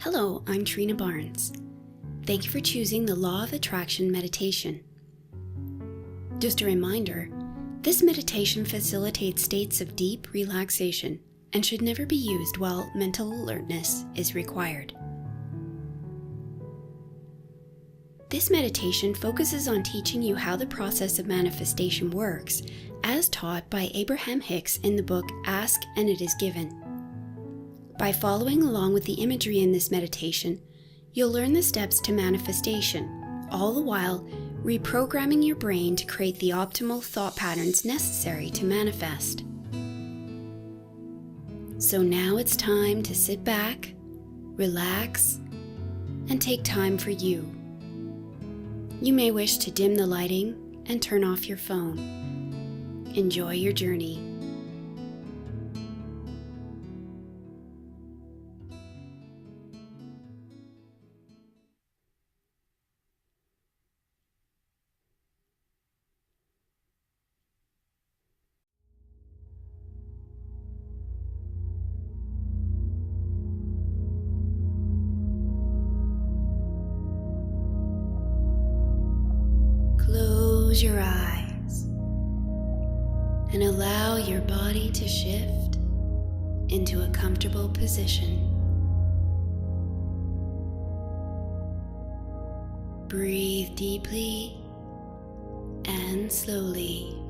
Hello, I'm Trena Barnes. Thank you for choosing the Law of Attraction meditation. Just a reminder, this meditation facilitates states of deep relaxation and should never be used while mental alertness is required. This meditation focuses on teaching you how the process of manifestation works, as taught by Abraham Hicks in the book Ask and It Is Given. By following along with the imagery in this meditation, you'll learn the steps to manifestation, all the while reprogramming your brain to create the optimal thought patterns necessary to manifest. So now it's time to sit back, relax, and take time for you. You may wish to dim the lighting and turn off your phone. Enjoy your journey. Close your eyes and allow your body to shift into a comfortable position. Breathe deeply and slowly.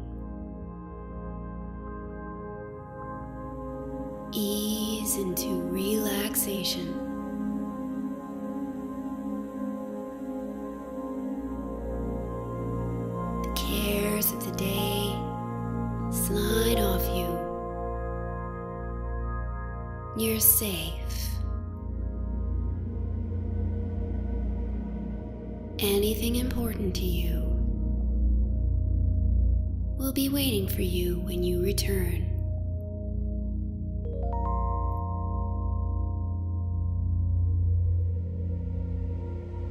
Ease into relaxation. Cares of the day slide off you. You're safe. Anything important to you will be waiting for you when you return.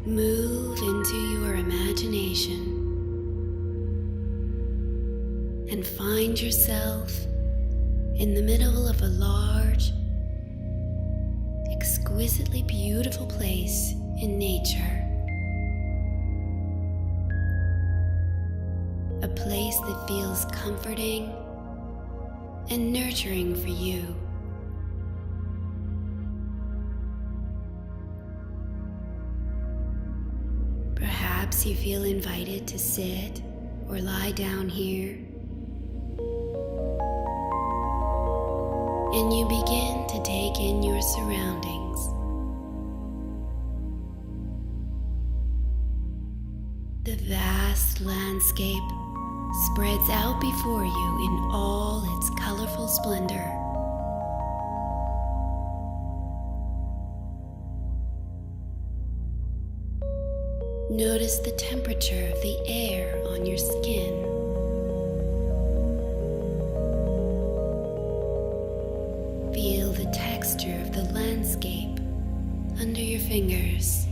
Move into your imagination and find yourself in the middle of a large, exquisitely beautiful place in nature. A place that feels comforting and nurturing for you. Perhaps you feel invited to sit or lie down here. And you begin to take in your surroundings. The vast landscape spreads out before you in all its colorful splendor. Notice the temperature of the air on your skin. Feel the texture of the landscape under your fingers.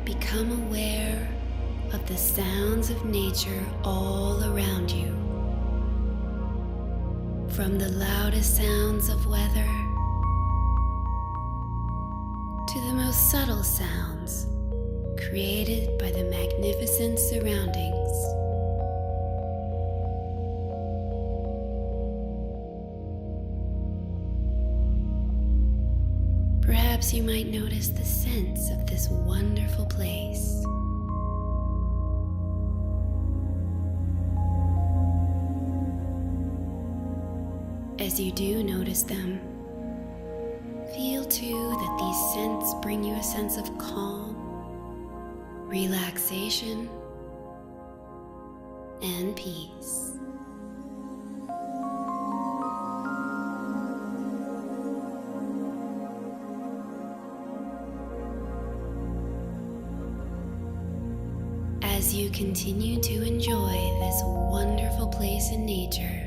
Become aware of the sounds of nature all around you. From the loudest sounds of weather to the most subtle sounds created by the magnificent surroundings. Perhaps you might notice the scents of this wonderful place. As you do notice them, feel too that these scents bring you a sense of calm, relaxation, and peace. As you continue to enjoy this wonderful place in nature,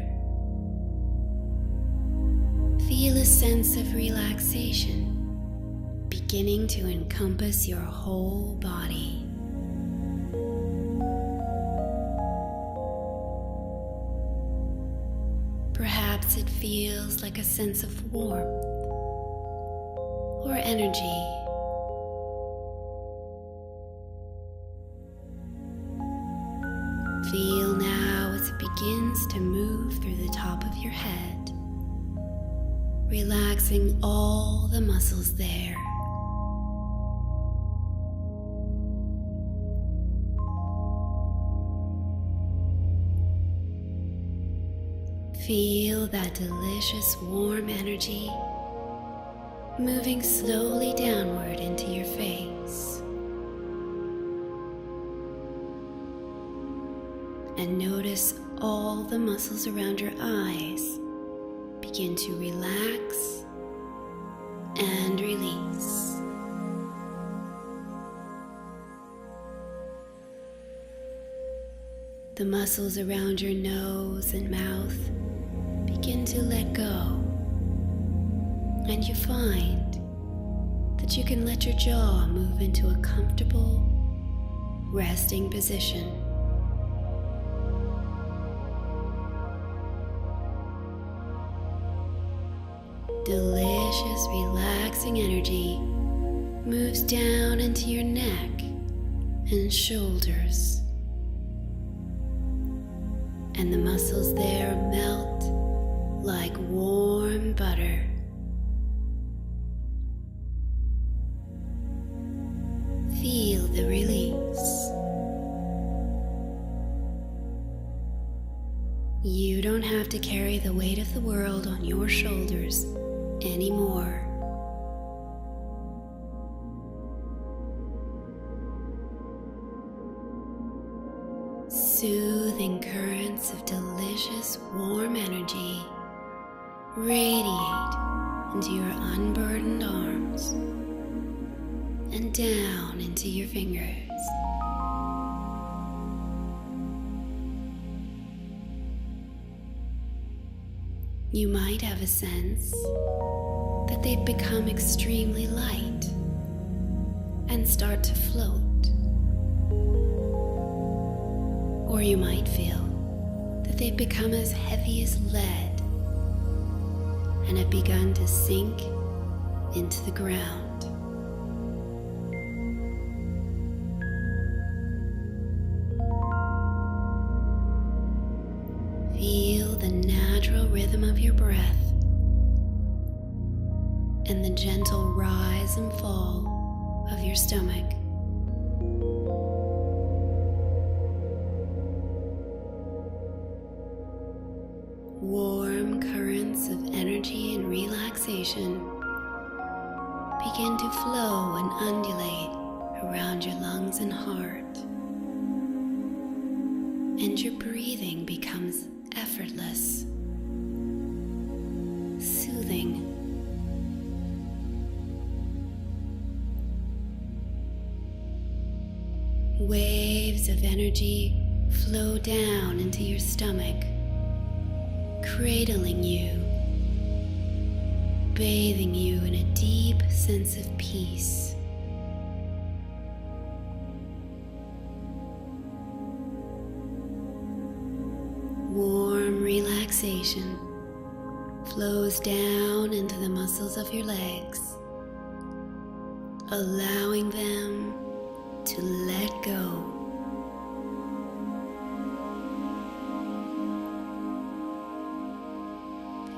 feel a sense of relaxation beginning to encompass your whole body. Perhaps it feels like a sense of warmth or energy. Feel now as it begins to move through the top of your head, relaxing all the muscles there. Feel that delicious warm energy moving slowly downward into your face. And notice all the muscles around your eyes begin to relax and release. The muscles around your nose and mouth begin to let go, and you find that you can let your jaw move into a comfortable, resting position. Delicious, relaxing energy moves down into your neck and shoulders, and the muscles there melt like warm butter. Feel the release. You don't have to carry the weight of the world on your shoulders anymore. Soothing currents of delicious warm energy radiate into your unburdened arms and down into your fingers. You might have a sense that they've become extremely light and start to float. Or you might feel that they've become as heavy as lead and have begun to sink into the ground. Feel the natural rhythm of your breath and the gentle rise and fall of your stomach. Warm currents of energy and relaxation begin to flow and undulate around your lungs and heart, and your breathing becomes effortless, soothing. Waves of energy flow down into your stomach, cradling you, bathing you in a deep sense of peace. Warm relaxation flows down into the muscles of your legs, allowing them to let go.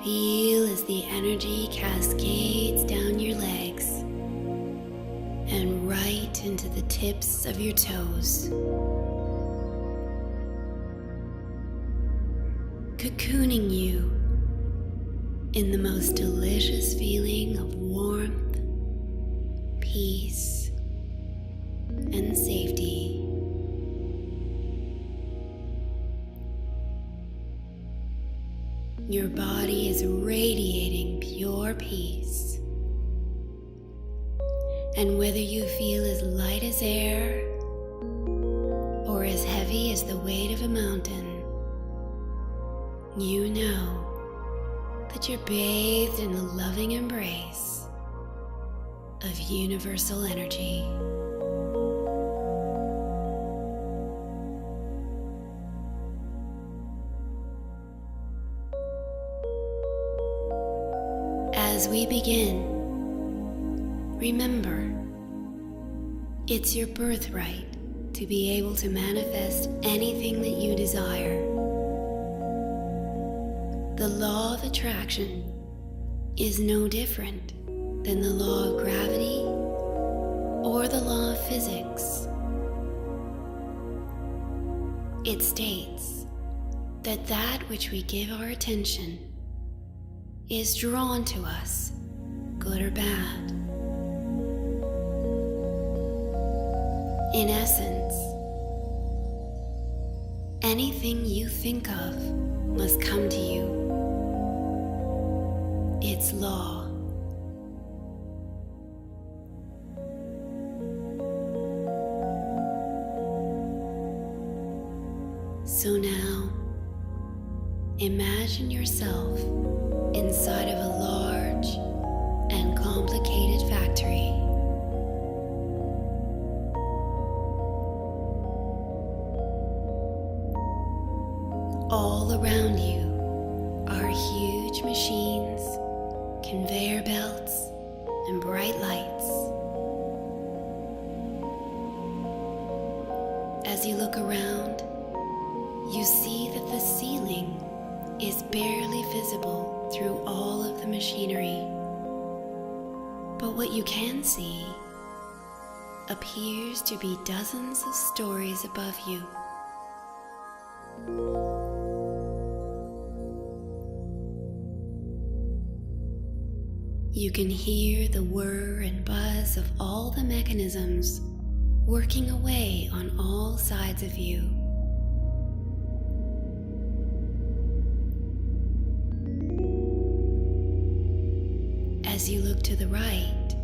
Feel as the energy cascades down your legs and right into the tips of your toes, cocooning you in the most delicious feeling of warmth, peace, and safety. Your body is radiating pure peace. And whether you feel as light as air or as heavy as the weight of a mountain, you know that you're bathed in the loving embrace of universal energy. As we begin, remember, it's your birthright to be able to manifest anything that you desire. The law of attraction is no different than the law of gravity or the law of physics. It states that that which we give our attention is drawn to us, good or bad. In essence, anything you think of must come to you. It's law. So now, imagine yourself inside of a large and complicated factory. All around you are huge machines, conveyor belts, and bright lights. As you look around, you see that the ceiling is barely visible through all of the machinery. But what you can see appears to be dozens of stories above you. You can hear the whir and buzz of all the mechanisms working away on all sides of you. As you look to the right,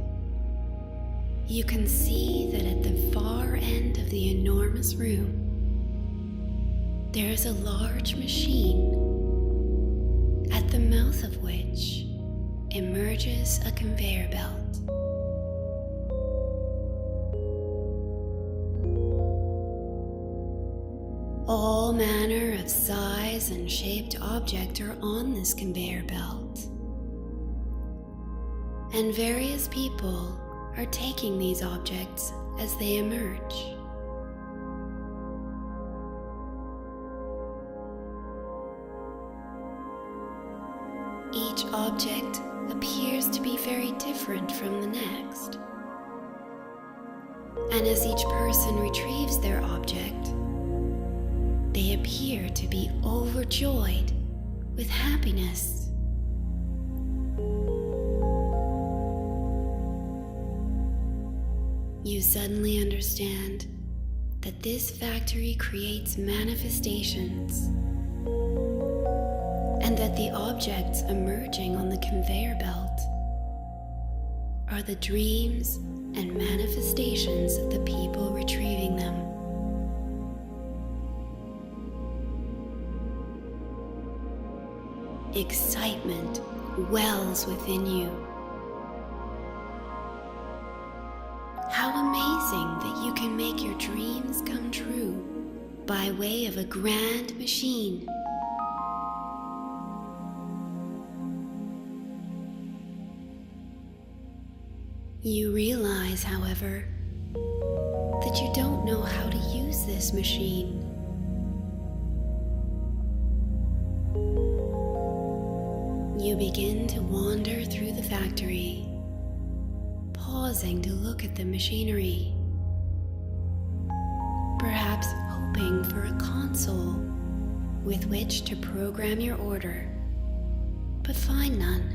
you can see that at the far end of the enormous room, there is a large machine, at the mouth of which emerges a conveyor belt. All manner of size and shaped objects are on this conveyor belt, and various people are taking these objects as they emerge. Each object appears to be very different from the next, and as each person retrieves their object, they appear to be overjoyed with happiness. You suddenly understand that this factory creates manifestations, and that the objects emerging on the conveyor belt are the dreams and manifestations of the people retrieving them. Excitement wells within you. How amazing that you can make your dreams come true by way of a grand machine. You realize, however, that you don't know how to use this machine. You begin to wander through the factory, pausing to look at the machinery, perhaps hoping for a console with which to program your order, but find none.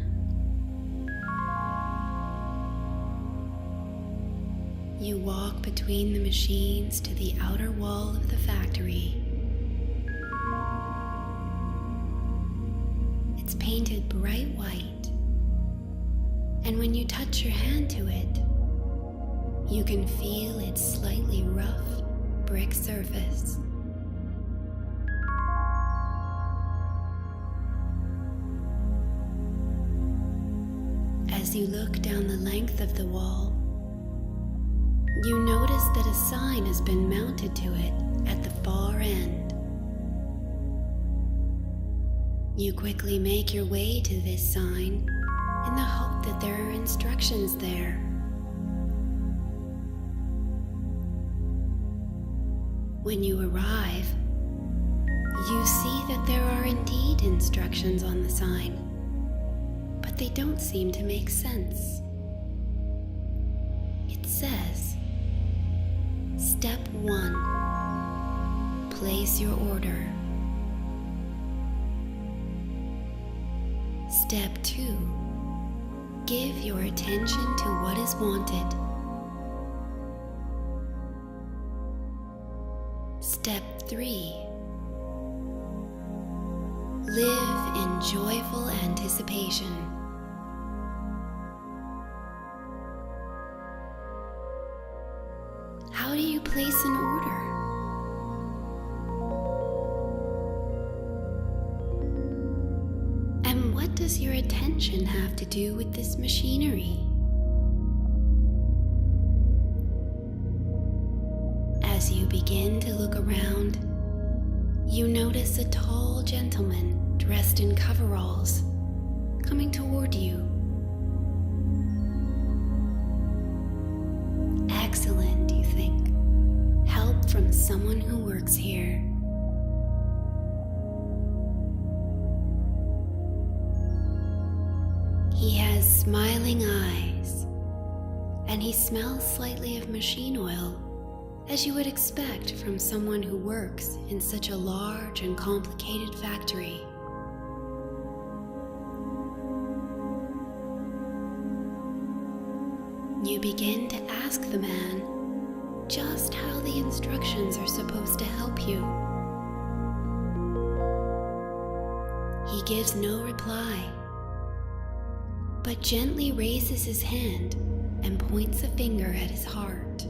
You walk between the machines to the outer wall of the factory. It's painted bright white, and when you touch your hand to it, you can feel its slightly rough brick surface. As you look down the length of the wall, you notice that a sign has been mounted to it at the far end. You quickly make your way to this sign in the hope that there are instructions there. When you arrive, you see that there are indeed instructions on the sign, but they don't seem to make sense. It says, Step 1, place your order. Step 2, give your attention to what is wanted. Step 3, live in joyful anticipation. How do you place an order? And what does your attention have to do with this machinery? As you begin to look around, you notice a tall gentleman dressed in coveralls coming toward you. Excellent, you think. Help from someone who works here. He has smiling eyes, and he smells slightly of machine oil, as you would expect from someone who works in such a large and complicated factory. You begin to ask the man just how the instructions are supposed to help you. He gives no reply, but gently raises his hand and points a finger at his heart.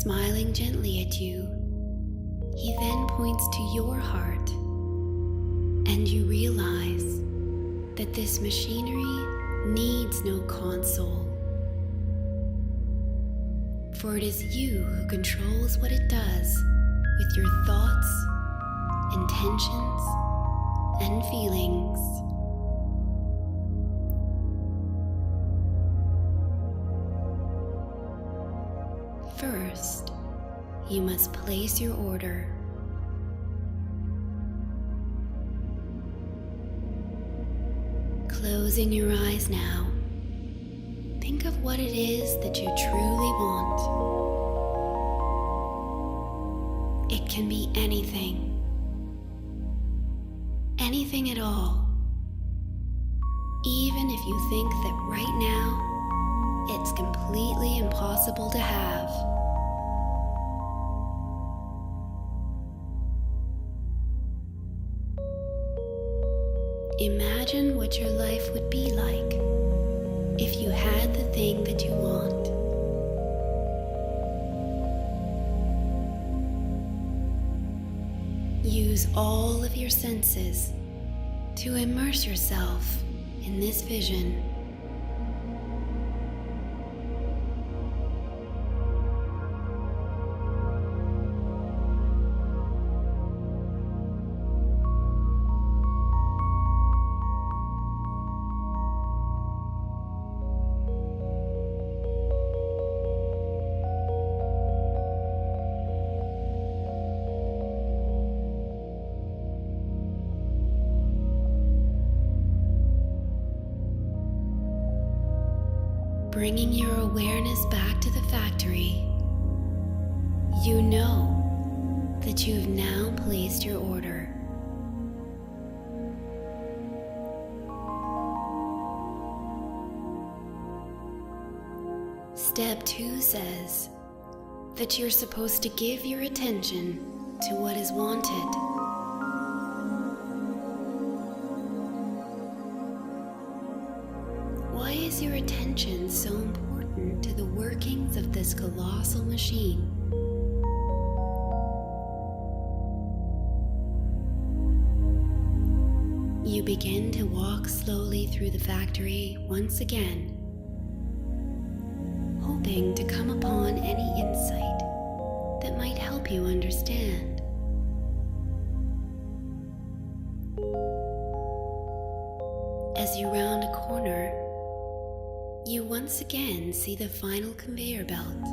Smiling gently at you, he then points to your heart, and you realize that this machinery needs no console, for it is you who controls what it does with your thoughts, intentions, and feelings. First, you must place your order. Closing your eyes now, think of what it is that you truly want. It can be anything. Anything at all. Even if you think that right now it's completely impossible to have. Imagine what your life would be like if you had the thing that you want. Use all of your senses to immerse yourself in this vision. Bringing your awareness back to the factory, you know that you've now placed your order. Step 2 says that you're supposed to give your attention to what is wanted. Why is your attention so important to the workings of this colossal machine? You begin to walk slowly through the factory once again, hoping to come upon any insight that might help you understand. As you round a corner, you once again see the final conveyor belt.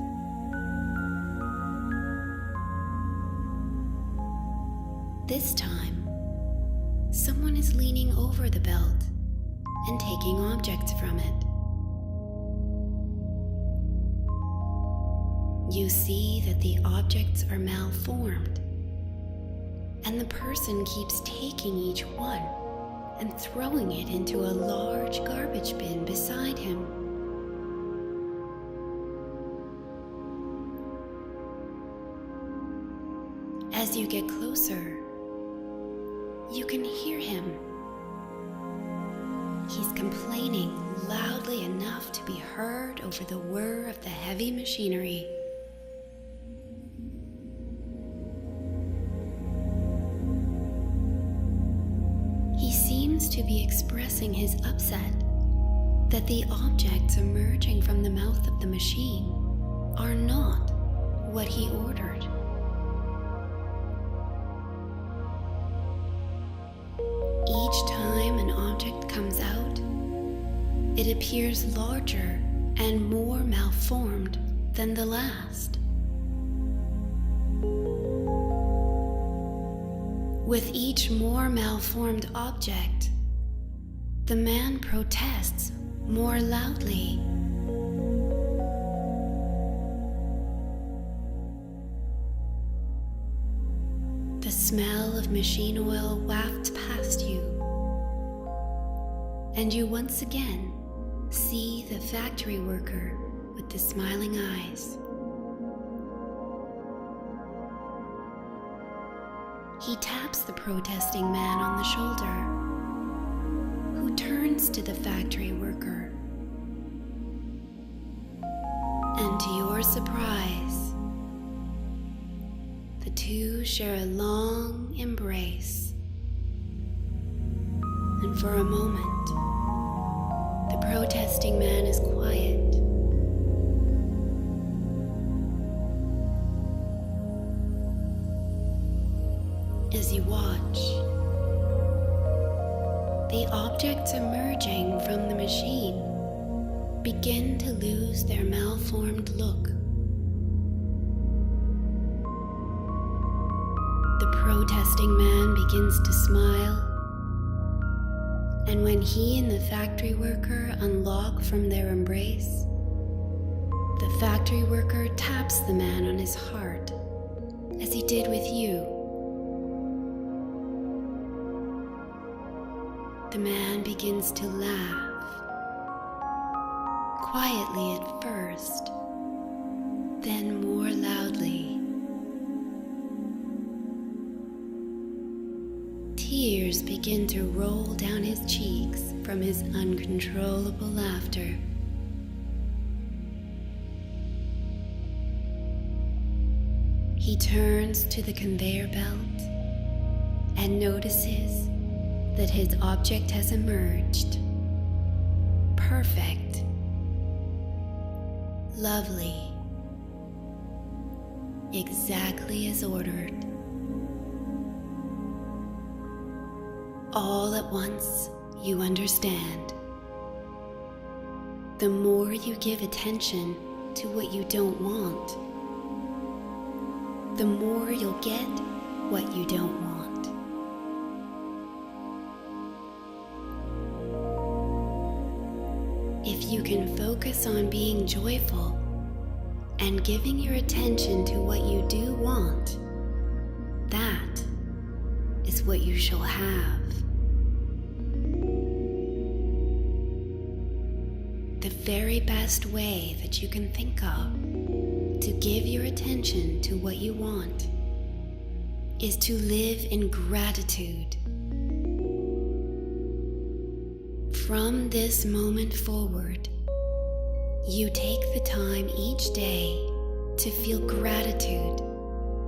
This time, someone is leaning over the belt and taking objects from it. You see that the objects are malformed, and the person keeps taking each one and throwing it into a large garbage bin beside him. As you get closer, you can hear him. He's complaining loudly enough to be heard over the whir of the heavy machinery. He seems to be expressing his upset that the objects emerging from the mouth of the machine are not what he ordered. Each time an object comes out, it appears larger and more malformed than the last. With each more malformed object, the man protests more loudly. The smell of machine oil wafts past you, and you once again see the factory worker with the smiling eyes. He taps the protesting man on the shoulder, who turns to the factory worker. And to your surprise, the two share a long embrace. And for a moment, the protesting man is quiet. As you watch, the objects emerging from the machine begin to lose their malformed look. The protesting man begins to smile, and when he and the factory worker unlock from their embrace, the factory worker taps the man on his heart, as he did with you. The man begins to laugh, quietly at first, then more loudly. Tears begin to roll down his cheeks from his uncontrollable laughter. He turns to the conveyor belt and notices that his object has emerged. Perfect. Lovely. Exactly as ordered. All at once, you understand. The more you give attention to what you don't want, the more you'll get what you don't want. If you can focus on being joyful and giving your attention to what you do want, that is what you shall have. The very best way that you can think of to give your attention to what you want is to live in gratitude. From this moment forward, you take the time each day to feel gratitude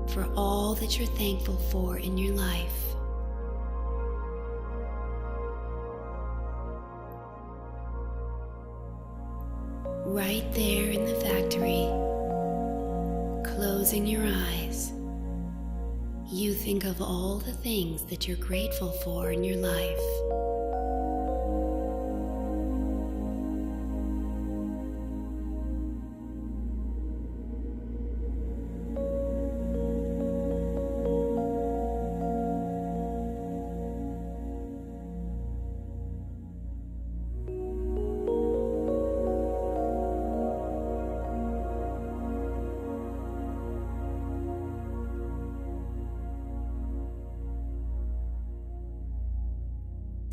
for all that you're thankful for in your life. Right there in the factory, closing your eyes, you think of all the things that you're grateful for in your life.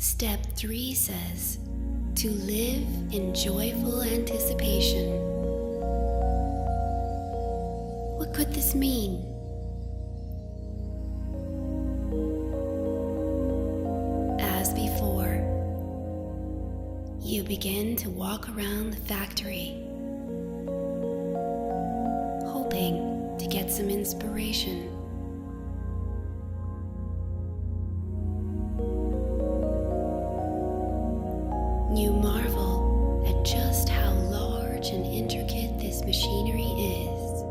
Step 3 says to live in joyful anticipation. What could this mean? As before, you begin to walk around the factory, hoping to get some inspiration. You marvel at just how large and intricate this machinery is.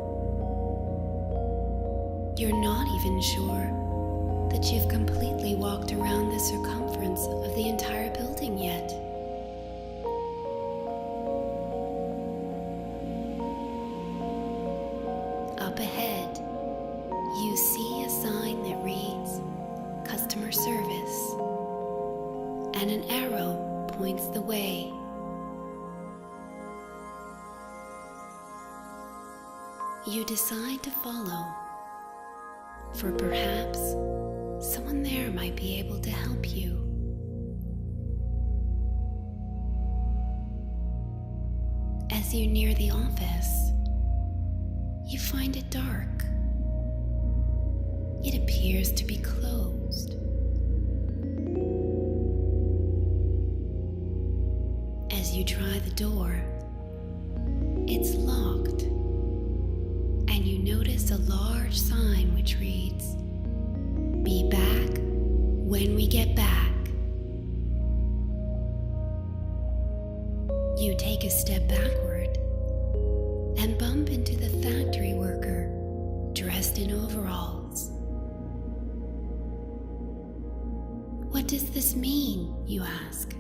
You're not even sure that you've completely walked around the circumference of the entire building yet. Up ahead, you see a sign that reads Customer Service, and an arrow points the way. You decide to follow, for perhaps someone there might be able to help you. As you near the office, you find it dark. It appears to be closed. As you try the door, it's locked, and you notice a large sign which reads, "Be back when we get back." You take a step backward and bump into the factory worker dressed in overalls. "What does this mean?" you ask,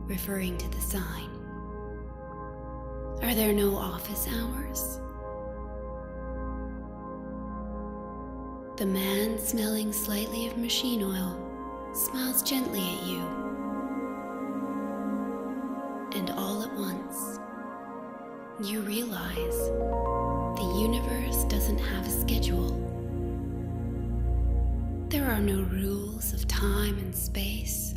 referring to the sign. "Are there no office hours?" The man, smelling slightly of machine oil, smiles gently at you. And all at once, you realize the universe doesn't have a schedule. There are no rules of time and space.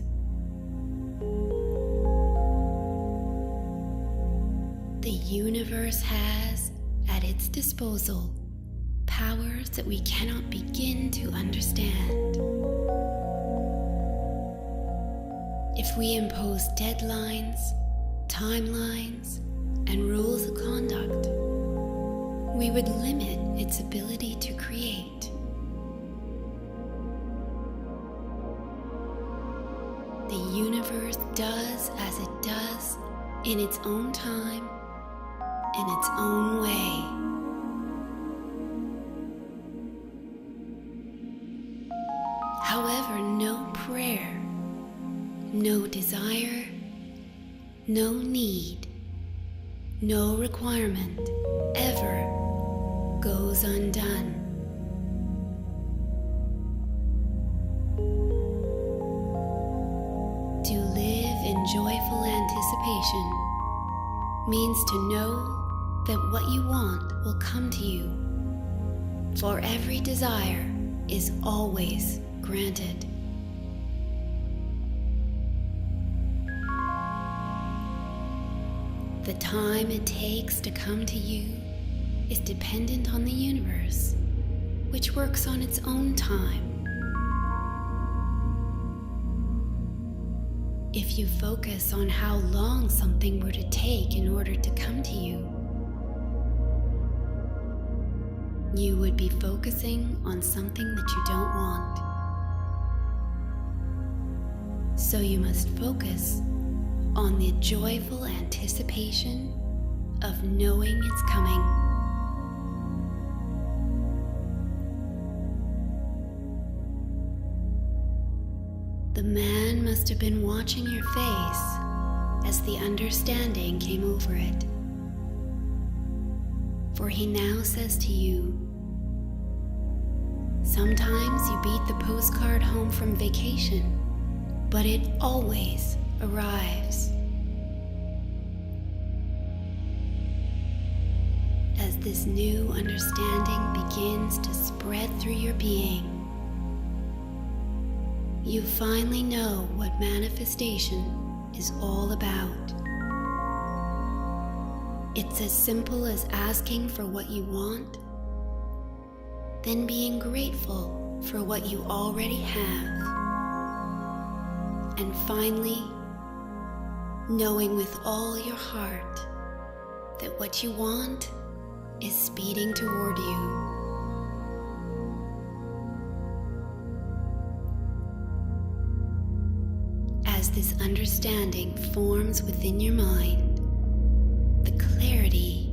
The universe has at its disposal powers that we cannot begin to understand. If we impose deadlines, timelines, and rules of conduct, we would limit its ability to create. The universe does as it does in its own time, in its own way. However, no prayer, no desire, no need, no requirement ever goes undone. To live in joyful anticipation means to know that what you want will come to you, for every desire is always granted. The time it takes to come to you is dependent on the universe, which works on its own time. If you focus on how long something were to take in order to come to you, you would be focusing on something that you don't want. So you must focus on the joyful anticipation of knowing it's coming. The man must have been watching your face as the understanding came over it. For he now says to you, "Sometimes you beat the postcard home from vacation, but it always arrives." As this new understanding begins to spread through your being, you finally know what manifestation is all about. It's as simple as asking for what you want, then being grateful for what you already have, and finally, knowing with all your heart that what you want is speeding toward you. As this understanding forms within your mind, the clarity,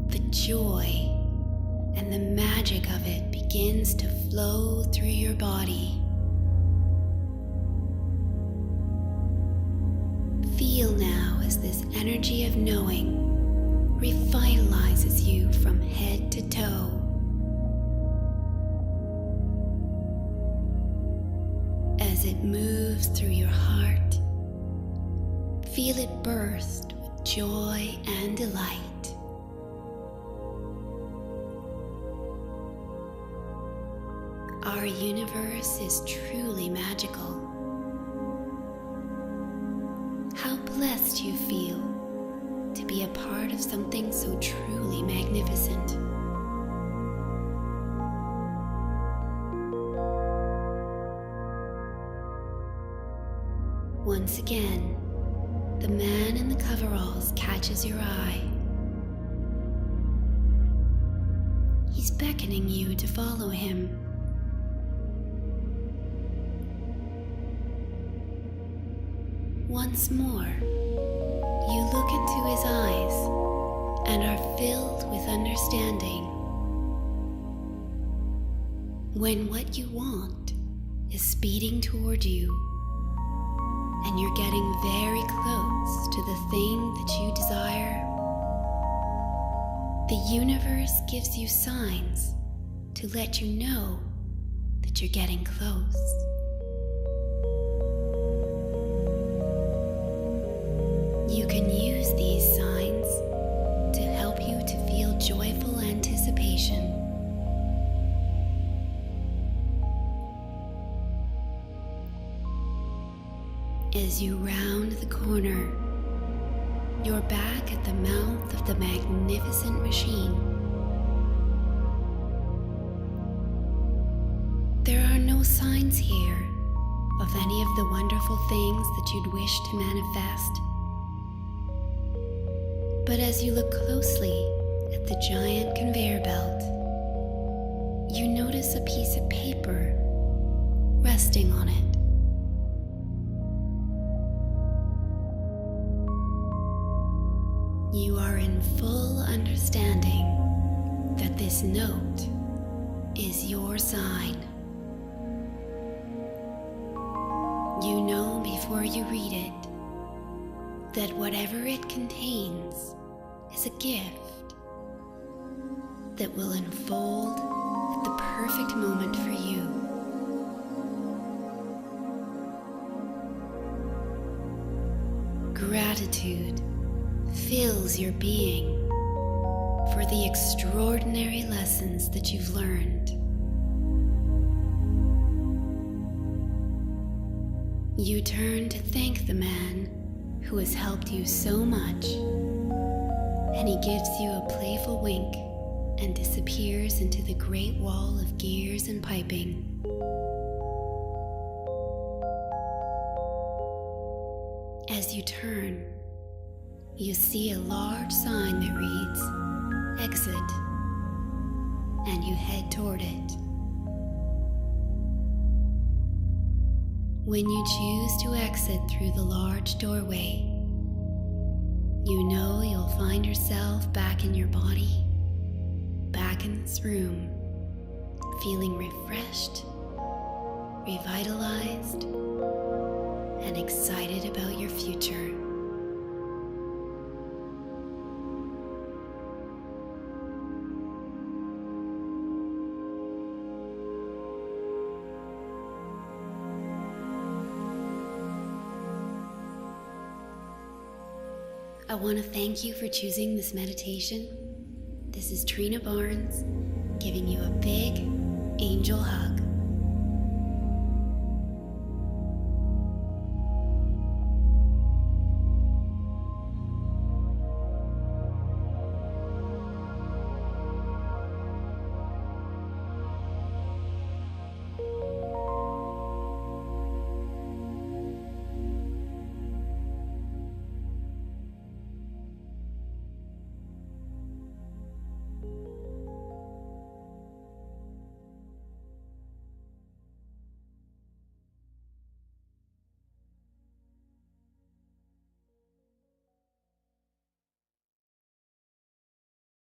the joy, and the magic of it begins to flow through your body. Feel now as this energy of knowing revitalizes you from head to toe. As it moves through your heart, feel it burst with joy and delight. Our universe is truly magical. How blessed you feel to be a part of something so truly magnificent. Once again, the man in the coveralls catches your eye. He's beckoning you to follow him. Once more, you look into his eyes and are filled with understanding. When what you want is speeding toward you, and you're getting very close to the thing that you desire, the universe gives you signs to let you know that you're getting close. You can use these signs to help you to feel joyful anticipation. As you round the corner, you're back at the mouth of the magnificent machine. There are no signs here of any of the wonderful things that you'd wish to manifest. But as you look closely at the giant conveyor belt, you notice a piece of paper resting on it. You are in full understanding that this note is your sign. You know before you read it that whatever it contains is a gift that will unfold at the perfect moment for you. Gratitude fills your being for the extraordinary lessons that you've learned. You turn to thank the man who has helped you so much, and he gives you a playful wink and disappears into the great wall of gears and piping. As you turn, you see a large sign that reads, "Exit," and you head toward it. When you choose to exit through the large doorway, you know you'll find yourself back in your body, back in this room, feeling refreshed, revitalized, and excited about your future. I want to thank you for choosing this meditation. This is Trena Barnes, giving you a big angel hug.